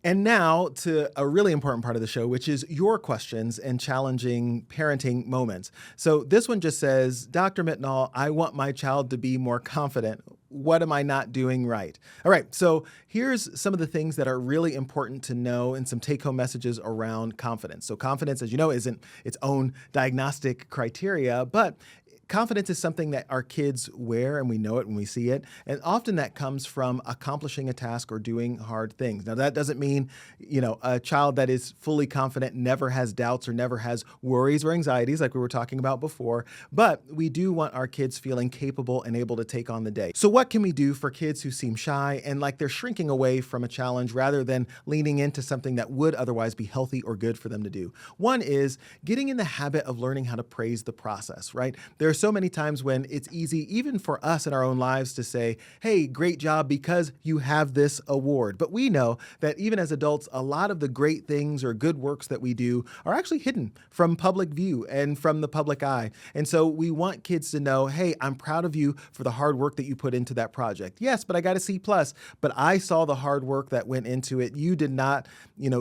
And now to a really important part of the show, which is your questions and challenging parenting moments. So this one just says, Dr. Mitnaul, I want my child to be more confident. What am I not doing right? All right, so here's some of the things that are really important to know and some take-home messages around confidence. So confidence, as you know, isn't its own diagnostic criteria, but confidence is something that our kids wear and we know it when we see it. And often that comes from accomplishing a task or doing hard things. Now, that doesn't mean, a child that is fully confident never has doubts or never has worries or anxieties like we were talking about before. But we do want our kids feeling capable and able to take on the day. So what can we do for kids who seem shy and like they're shrinking away from a challenge rather than leaning into something that would otherwise be healthy or good for them to do? One is getting in the habit of learning how to praise the process, right? There are so many times when it's easy, even for us in our own lives, to say, hey, great job because you have this award. But we know that even as adults, a lot of the great things or good works that we do are actually hidden from public view and from the public eye. And so we want kids to know, hey, I'm proud of you for the hard work that you put into that project. Yes, but I got a C+, but I saw the hard work that went into it. You did not,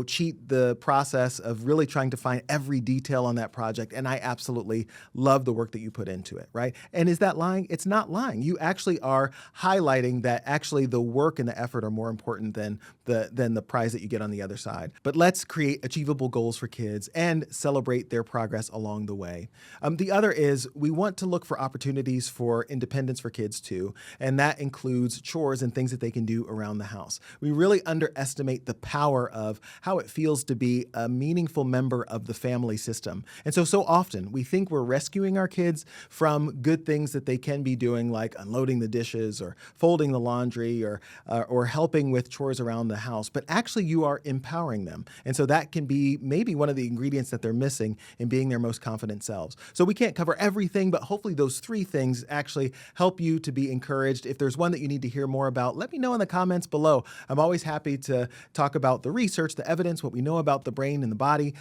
cheat the process of really trying to find every detail on that project. And I absolutely love the work that you put into it, right? And is that lying? It's not lying. You actually are highlighting that actually the work and the effort are more important than the prize that you get on the other side. But let's create achievable goals for kids and celebrate their progress along the way. The other is we want to look for opportunities for independence for kids too, and that includes chores and things that they can do around the house. We really underestimate the power of how it feels to be a meaningful member of the family system. And so often we think we're rescuing our kids from good things that they can be doing, like unloading the dishes or folding the laundry or helping with chores around the house. But actually you are empowering them. And so that can be maybe one of the ingredients that they're missing in being their most confident selves. So we can't cover everything, but hopefully those three things actually help you to be encouraged. If there's one that you need to hear more about, let me know in the comments below. I'm always happy to talk about the research, the evidence, what we know about the brain and the body,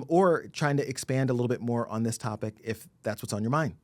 or trying to expand a little bit more on this topic if that's what's on your mind.